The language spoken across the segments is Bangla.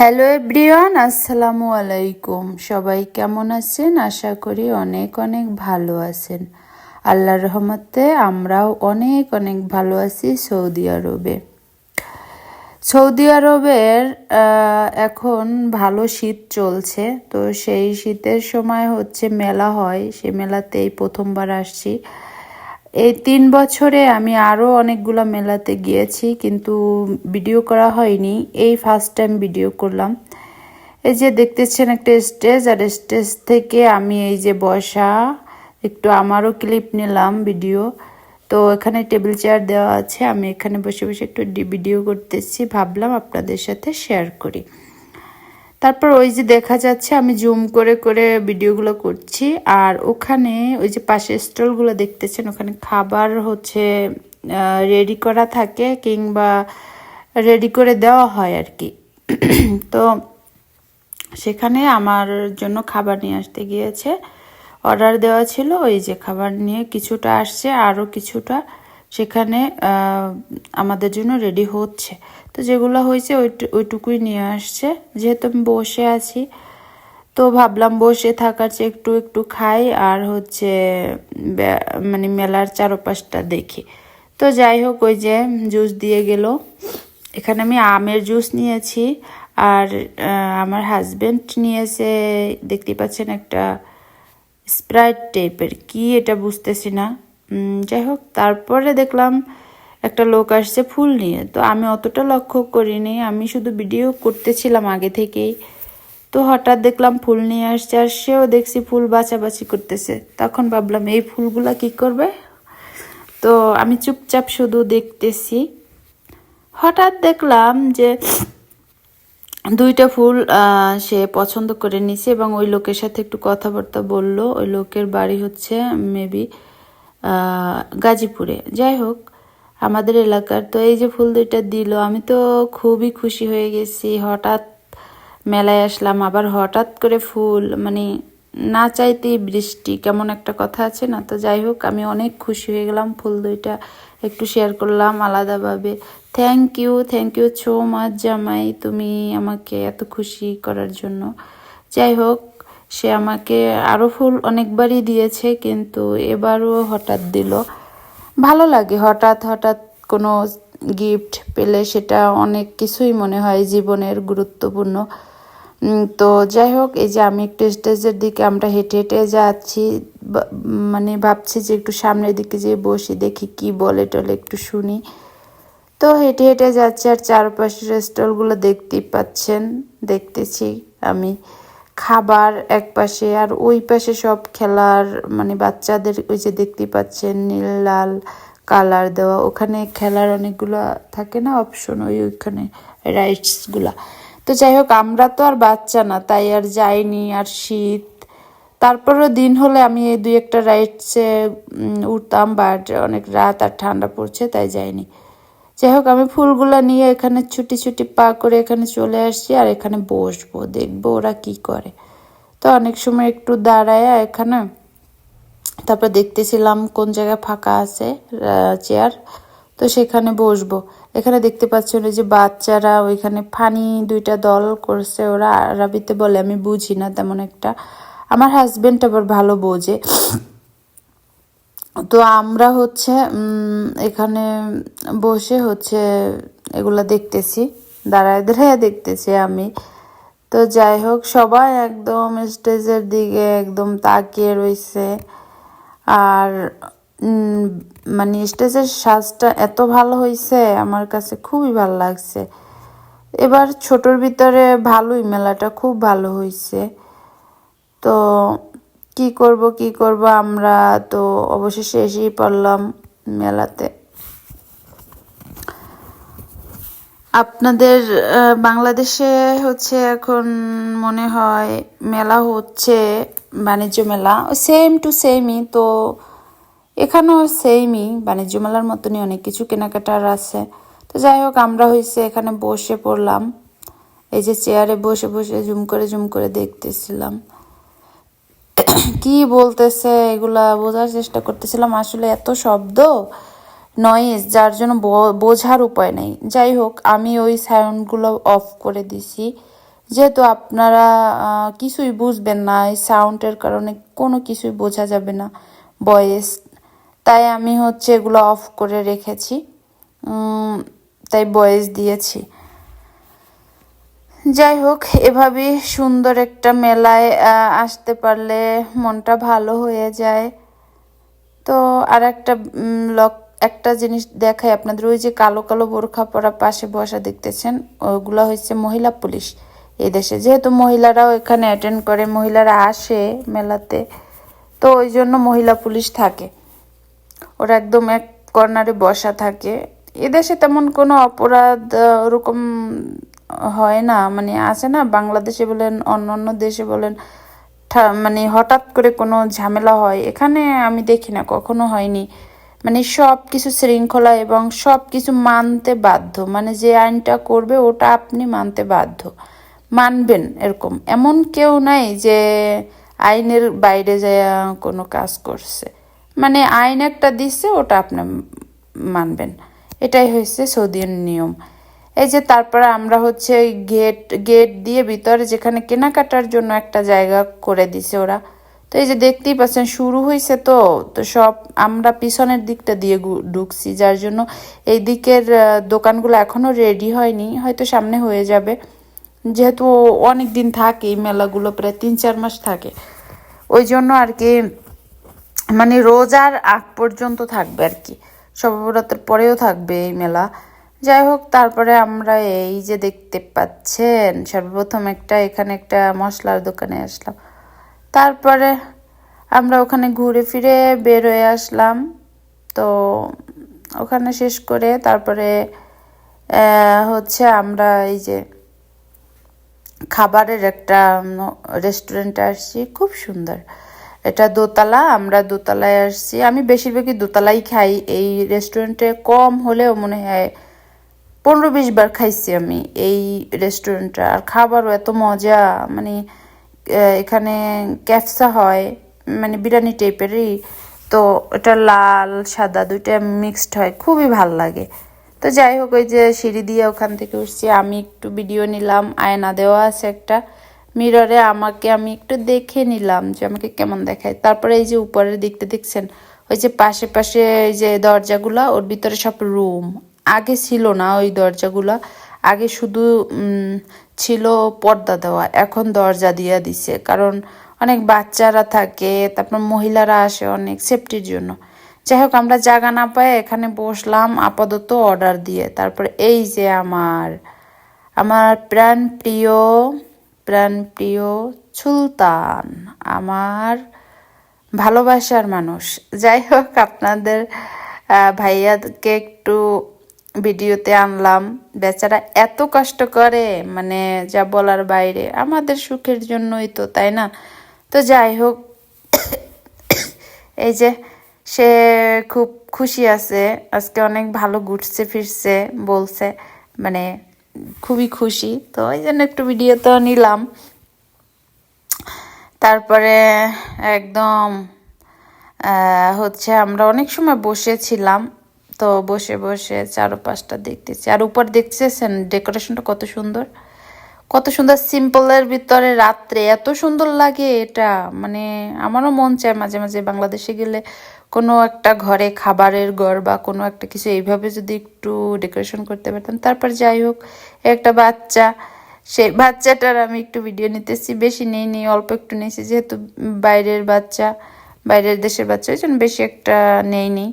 হ্যালো এভরিওয়ান, আসসালামু আলাইকুম। সবাই কেমন আছেন? আশা করি অনেক অনেক ভালো আছেন। আল্লাহর রহমতে আমরাও অনেক অনেক ভালো আছি। সৌদি আরবের এখন ভালো শীত চলছে, তো সেই শীতের সময় হচ্ছে মেলা হয়, সেই মেলাতেই প্রথমবার আসছি। এই 3 বছরে আমি আরও অনেকগুলো মেলাতে গিয়েছি, কিন্তু ভিডিও করা হয়নি। এই ফার্স্ট টাইম ভিডিও করলাম। এই যে দেখতেছেন একটা স্টেজ, আর স্টেজ থেকে আমি এই যে বসা একটু আমারও ক্লিপ নিলাম ভিডিও। তো এখানে টেবিল চেয়ার দেওয়া আছে, আমি এখানে বসে বসে একটু ভিডিও করতেছি, ভাবলাম আপনাদের সাথে শেয়ার করি। তারপর ওই যে দেখা যাচ্ছে আমি জুম করে করে ভিডিওগুলো করছি, আর ওখানে ওই যে পাশে স্টলগুলো দেখতেছেন, ওখানে খাবার হচ্ছে রেডি করা থাকে কিংবা রেডি করে দেওয়া হয় আর কি। তো সেখানে আমার জন্য খাবার নিয়ে আসতে গিয়েছে, অর্ডার দেওয়া ছিল। ওই যে খাবার নিয়ে কিছুটা আসছে, আরও কিছুটা সেখানে আমাদের জন্য রেডি হচ্ছে। তো যেগুলো হয়েছে ওইটুকুই নিয়ে আসছে। যেহেতু আমি বসে আছি, তো ভাবলাম বসে থাকার চেয়ে একটু একটু খাই, আর হচ্ছে মানে মেলার চারপাশটা দেখি। তো যাই হোক, ওই যে জুস দিয়ে গেল। এখানে আমি আমের জুস নিয়েছি, আর আমার হাজবেন্ড নিয়েছে, দেখতে পাচ্ছেন, একটা স্প্রাইট টাইপের, কি এটা বুঝতেছি না। যাই হোক, তারপরে দেখলাম একটা লোক আসছে ফুল নিয়ে। তো আমি অতটা লক্ষ্য করিনি, আমি শুধু ভিডিও করতেছিলাম আগে থেকেই। তো হঠাৎ দেখলাম ফুল নিয়ে আসছে, আর সেও দেখছি ফুল বাছাবাছি করতেছে। তখন ভাবলাম এই ফুলগুলা কি করবে। তো আমি চুপচাপ শুধু দেখতেছি। হঠাৎ দেখলাম যে দুইটা ফুল সে পছন্দ করে নিছে, এবং ওই লোকের সাথে একটু কথাবার্তা বললো। ওই লোকের বাড়ি হচ্ছে মেবি গাজীপুরে। যাই হোক, আমাদের এলাকার। তো এই যে ফুল দুইটা দিল, আমি তো খুবই খুশি হয়ে গেছি। হঠাৎ মেলায় আসলাম, আবার হঠাৎ করে ফুল, মানে না চাইতেই বৃষ্টি, কেমন একটা কথা আছে না। তো যাই হোক, আমি অনেক খুশি হয়ে গেলাম। ফুল দুইটা একটু শেয়ার করলাম আলাদাভাবে। থ্যাংক ইউ সো মাচ জামাই, তুমি আমাকে এত খুশি করার জন্য। যাই হোক, সে আমাকে আরও ফুল অনেকবারই দিয়েছে, কিন্তু এবারও হঠাৎ দিল। ভালো লাগে হঠাৎ হঠাৎ কোনো গিফট পেলে, সেটা অনেক কিছুই মনে হয় জীবনের গুরুত্বপূর্ণ। তো যাই হোক, এই যে আমি একটু স্টেজের দিকে আমরা হেঁটে হেঁটে যাচ্ছি, মানে ভাবছি যে একটু সামনের দিকে যেয়ে বসি, দেখি কি বলে টলে একটু শুনি। তো হেঁটে হেঁটে যাচ্ছি, আর চারপাশের স্টলগুলো দেখতেই পাচ্ছেন, দেখতেছি আমি। খাবার এক পাশে, আর ওই পাশে সব খেলার, মানে বাচ্চাদের, ওই যে দেখতেই পাচ্ছেন নীল লাল কালার দেওয়া, ওখানে খেলার অনেকগুলো থাকে না অপশন, ওইখানে রাইডসগুলা। তো যাই হোক, আমরা তো আর বাচ্চা না, তাই আর যাইনি। আর শীত, তারপরও দিন হলে আমি এই দুই একটা রাইডসে উঠতাম, বাট অনেক রাত আর ঠান্ডা পড়ছে, তাই যাইনি। যাই হোক, আমি ফুলগুলা নিয়ে এখানে ছুটি ছুটি পা করে এখানে চলে আসছি, আর এখানে বসবো, দেখবো ওরা কি করে। তো অনেক সময় একটু দাঁড়ায় এখানে, তারপর দেখতেছিলাম কোন জায়গায় ফাঁকা আছে চেয়ার, তো সেখানে বসবো। এখানে দেখতে পাচ্ছেন ওই যে বাচ্চারা ওইখানে ফানি দুইটা দল করছে, ওরা আরবিতে বলে, আমি বুঝি না তেমন একটা। আমার হাজবেন্ড আবার ভালো বোঝে। তো আমরা হচ্ছে এখানে বসে হচ্ছে এগুলা দেখতেছি, দাঁড়ায় দাঁড়ায় দেখতেছি আমি। তো যাই হোক, সবাই একদম স্টেজের দিকে একদম তাকিয়ে রয়েছে। আর মানে স্টেজের সাজটা এত ভালো হয়েছে, আমার কাছে খুবই ভালো লাগছে। এবার ছোটোর ভিতরে ভালোই, মেলাটা খুব ভালো হয়েছে। তো কি করব, আমরা তো অবশেষে এসেই পড়লাম মেলাতে। আপনাদের বাংলাদেশে হচ্ছে এখন মনে হয় মেলা হচ্ছে, বাণিজ্য মেলা, সেম টু সেমই। তো এখানেও সেমই, বাণিজ্য মেলার মতনই অনেক কিছু কেনাকাটার আছে। তো যাই হোক, আমরা হয়েছে এখানে বসে পড়লাম, এই যে চেয়ারে বসে বসে জুম করে দেখতেছিলাম কি বলতেছে, এগুলা বোঝার চেষ্টা করতেছিলাম। আসলে এত শব্দ, নয়েজ, যার জন্য বোঝার উপায় নেই। যাই হোক, আমি ওই সাউন্ডগুলো অফ করে দিছি, যেহেতু আপনারা কিছুই বুঝবেন না, এই সাউন্ডের কারণে কোনো কিছুই বোঝা যাবে না ভয়েস, তাই আমি হচ্ছে এগুলো অফ করে রেখেছি, তাই ভয়েস দিয়েছি। যাই হোক, এভাবে সুন্দর একটা মেলায় আসতে পারলে মনটা ভালো হয়ে যায়। তো আর একটা একটা জিনিস দেখাই আপনাদের, ওই যে কালো কালো বোরখা পরা পাশে বসা দেখতেছেন, ওগুলো হচ্ছে মহিলা পুলিশ। এই দেশে যেহেতু মহিলারাও এখানে অ্যাটেন্ড করে, মহিলারা আসে মেলাতে, তো ওই জন্য মহিলা পুলিশ থাকে, ওরা একদম এক কর্নারে বসা থাকে। এদেশে তেমন কোনো অপরাধ ওরকম হয় না, মানে আছে না বাংলাদেশে বলেন অন্য অন্য দেশে বলেন, মানে হঠাৎ করে কোনো ঝামেলা হয়, এখানে আমি দেখি না, কখনো হয়নি। মানে সব কিছু শৃঙ্খলা এবং সব কিছু মানতে বাধ্য, মানে যে আইনটা করবে ওটা আপনি মানতে বাধ্য, মানবেন, এরকম এমন কেউ নাই যে আইনের বাইরে যায় কোনো কাজ করছে। মানে আইন একটা দিচ্ছে, ওটা আপনি মানবেন, এটাই হয়েছে সৌদির নিয়ম। এই যে তারপরে আমরা হচ্ছে গেট গেট দিয়ে ভিতরে যেখানে কেনাকাটার জন্য একটা জায়গা করে দিছে ওরা, তো এই যে দেখতেই পাচ্ছেন শুরু হয়েছে, তো তো সব আমরা পিছনের দিকটা দিয়ে ঢুকছি, যার জন্য এই দিকের দোকানগুলো এখনো রেডি হয়নি, হয়তো সামনে হয়ে যাবে, যেহেতু অনেক দিন থাকে এই মেলাগুলো, প্রায় 3-4 মাস থাকে, ওই জন্য আর কি, মানে রোজার আগ পর্যন্ত থাকবে আর কি, শবে বরাতের পরেও থাকবে এই মেলা। যাই হোক, তারপরে আমরা এই যে দেখতে পাচ্ছেন সর্বপ্রথম এখানে একটা মশলার দোকানে আসলাম, তারপরে আমরা ওখানে ঘুরে ফিরে বের হয়ে আসলাম। তো ওখানে শেষ করে তারপরে হচ্ছে আমরা এই যে খাবারের একটা রেস্টুরেন্টে আসছি, খুব সুন্দর, এটা দোতলা, আমরা দোতলায় আসছি, আমি বেশিরভাগই দোতলাই খাই এই রেস্টুরেন্টে, কম হলেও মনে হয় 15-20 বার খাইছি আমি এই রেস্টুরেন্টটা, আর খাবারও এত মজা, মানে এখানে ক্যাফসা হয়, মানে বিরিয়ানি টাইপেরই, তো এটা লাল সাদা দুইটা মিক্সড হয়, খুবই ভাল লাগে। তো যাই হোক, ওই যে সিঁড়ি দিয়ে ওখান থেকে উঠছি, আমি একটু ভিডিও নিলাম, আয়না দেওয়া আছে একটা মিররে, আমি একটু দেখে নিলাম যে আমাকে কেমন দেখায়। তারপরে এই যে উপরের দিকটা দেখছেন, ওই যে পাশে পাশে এই যে দরজাগুলা, ওর ভিতরে সব রুম, আগে ছিল না ওই দরজাগুলা, আগে শুধু ছিল পর্দা দেওয়া, এখন দরজা দিয়ে দিছে, কারণ অনেক বাচ্চারা থাকে, তারপর মহিলারা আসে অনেক সেফটির জন্য। যাই হোক, আমরা জায়গা না পাই এখানে বসলাম আপাতত অর্ডার দিয়ে। তারপরে এই যে আমার আমার প্রাণ প্রিয় সুলতান, আমার ভালোবাসার মানুষ। যাই হোক, আপনাদের ভাইয়াকে একটু ভিডিওতে আনলাম, বেচারা এত কষ্ট করে, মানে যা বলার বাইরে, আমাদের সুখের জন্যই তো, তাই না? তো যাই হোক, এই যে সে খুব খুশি আছে আজকে, অনেক ভালো ঘুরছে ফিরছে বলছে, মানে খুবই খুশি, তো এই জন্য একটু ভিডিও তো নিলাম। তারপরে একদম হচ্ছে আমরা অনেক সময় বসেছিলাম, তো বসে বসে চারপাশটা দেখতেছি, আর উপর দেখতেছেন ডেকোরেশনটা কত সুন্দর, কত সুন্দর, সিম্পলের ভিতরে রাত্রে এত সুন্দর লাগে এটা, মানে আমারও মন চায় মাঝে মাঝে বাংলাদেশে গেলে কোনো একটা ঘরে, খাবারের ঘর বা কোনো একটা কিছু এইভাবে যদি একটু ডেকোরেশন করতে পারতাম। তারপর যাই হোক, একটা বাচ্চা, সেই বাচ্চাটার আমি একটু ভিডিও নিতেছি, বেশি নেই অল্প একটু নিয়েছি, যেহেতু বাইরের বাচ্চা, বাইরের দেশের বাচ্চা, ওই জন্য বেশি একটা নেই।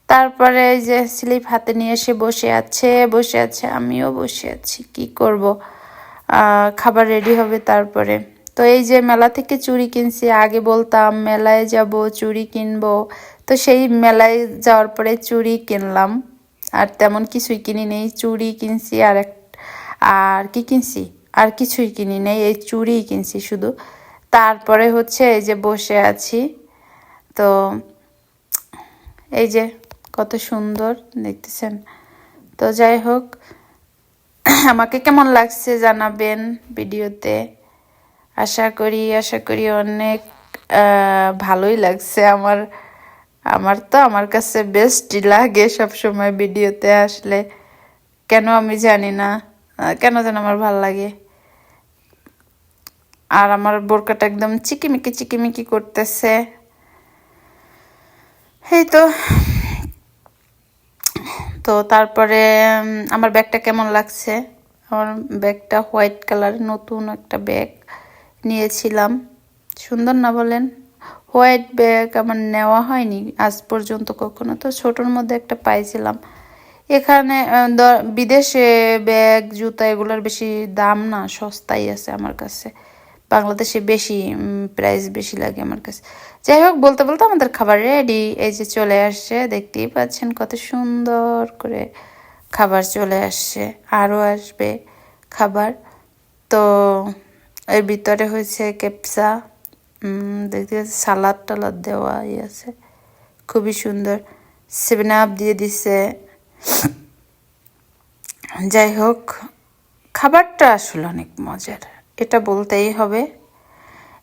তারপরে এই যে স্লিপ হাতে নিয়ে এসে বসে আছে, আমিও বসে আছি, কি করব, খাবার রেডি হবে তারপরে। তো এই যে মেলা থেকে চুড়ি কিনছি, আগে বলতাম মেলায় যাব চুড়ি কিনবো, তো সেই মেলায় যাওয়ার পরে চুড়ি কিনলাম, আর তেমন কিছুই কিনি নেই, চুড়ি কিনছি, আর কি কিনছি, আর কিছুই কিনি নেই, এই চুড়িই কিনছি শুধু। তারপরে হচ্ছে এই যে বসে আছি, তো এই যে কত সুন্দর দেখতেছেন। তো যাই হোক, আমাকে কেমন লাগছে জানাবেন ভিডিওতে, আশা করি অনেক ভালোই লাগছে। আমার কাছে বেস্টই লাগে সব সময় ভিডিওতে আসলে, কেন আমি জানি না, কেন যেন আমার ভালো লাগে। আর আমার বোরকাটা একদম চিকিমিকি চিকিমিকি করতেছে। এই তো তো তারপরে আমার ব্যাগটা কেমন লাগছে? আমার ব্যাগটা হোয়াইট কালার, নতুন একটা ব্যাগ নিয়েছিলাম। সুন্দর না বলেন? হোয়াইট ব্যাগ আমার নেওয়া হয়নি আজ পর্যন্ত কখনো, তো ছোটোর মধ্যে একটা পাইছিলাম। এখানে বিদেশে ব্যাগ জুতা এগুলোর বেশি দাম না, সস্তাই আছে আমার কাছে। বাংলাদেশে বেশি প্রাইস বেশি লাগে আমার কাছে। যাই হোক, বলতে বলতে আমাদের খাবার রেডি। এই যে চলে আসছে, দেখতেই পাচ্ছেন কত সুন্দর করে খাবার চলে আসছে, আরও আসবে খাবার। তো এর ভিতরে হয়েছে কেপসা, দেখতে সালাদ টালাদ দেওয়া আছে, খুবই সুন্দর। 7 আপ দিয়ে দিছে। যাই হোক, খাবারটা আসলে অনেক মজার, এটা বলতেই হবে।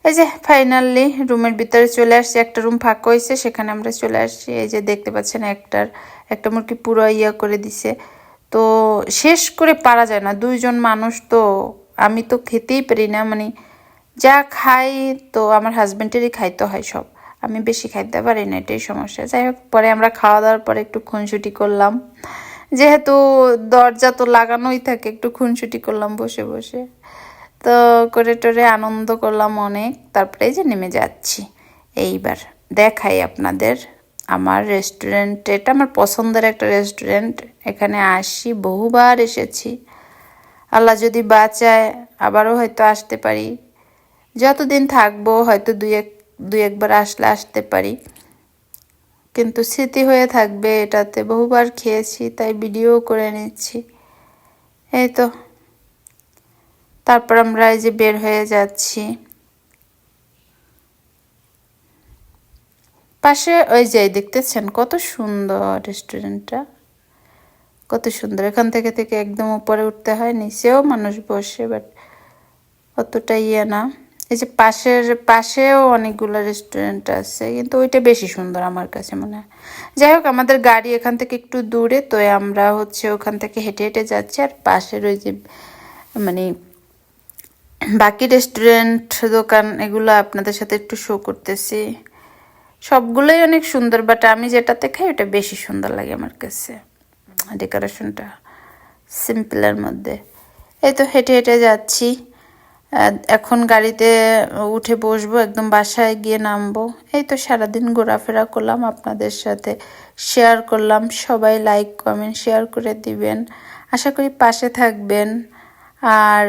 এই যে ফাইনালি রুমের ভিতরে চলে আসছি, একটা রুম ফাঁকা হয়েছে, সেখানে আমরা চলে আসছি। এই যে দেখতে পাচ্ছেন একটা মুরগি পুরো ইয়া করে দিছে। তো শেষ করে পারা যায় না, 2জন মানুষ, তো আমি তো খেতেই পারি না, মানে যা খাই তো আমার হাজব্যান্ডেরই খাইতে হয় সব, আমি বেশি খাইতে পারি না, এটাই সমস্যা। যাই হোক, পরে আমরা খাওয়া দাওয়ার পরে একটু খুনসুটি করলাম, যেহেতু দরজা তো লাগানোই থাকে, একটু খুনসুটি করলাম বসে বসে। তো করে টোরে আনন্দ করলাম অনেক। তারপরে এই যে নেমে যাচ্ছি। এইবার দেখাই আপনাদের আমার রেস্টুরেন্ট। এটা আমার পছন্দের একটা রেস্টুরেন্ট, এখানে আসি, বহুবার এসেছি। আল্লাহ যদি বাঁচায় আবারও হয়তো আসতে পারি, যতদিন থাকবো হয়তো দুই একবার আসতে পারি, কিন্তু স্মৃতি হয়ে থাকবে এটাতে। বহুবার খেয়েছি, তাই ভিডিও করে নিচ্ছি। এই তো তারপর আমরা এই যে বের হয়ে যাচ্ছি। পাশে ওই যে দেখতেছেন কত সুন্দর রেস্টুরেন্টটা, কত সুন্দর। এখান থেকে একদম উপরে উঠতে হয়, নিচেও মানুষ বসে, বাট অতটা ইয়ে না। এই যে পাশেও অনেকগুলো রেস্টুরেন্ট আছে, কিন্তু ওইটা বেশি সুন্দর আমার কাছে মনে হয়। যাই হোক, আমাদের গাড়ি এখান থেকে একটু দূরে, তো আমরা হচ্ছে ওখান থেকে হেঁটে হেঁটে যাচ্ছি। আর পাশের ওই যে মানে বাকি রেস্টুরেন্ট দোকান এগুলো আপনাদের সাথে একটু শো করতেছি। সবগুলোই অনেক সুন্দর, বাট আমি যেটাতে খাই ওটা বেশি সুন্দর লাগে আমার কাছে, ডেকোরেশনটা সিম্পলের মধ্যে। এই তো হেঁটে হেঁটে যাচ্ছি, এখন গাড়িতে উঠে বসবো, একদম বাসায় গিয়ে নামবো। এই তো সারাদিন ঘোরাফেরা করলাম, আপনাদের সাথে শেয়ার করলাম। সবাই লাইক কমেন্ট শেয়ার করে দিবেন, আশা করি পাশে থাকবেন। আর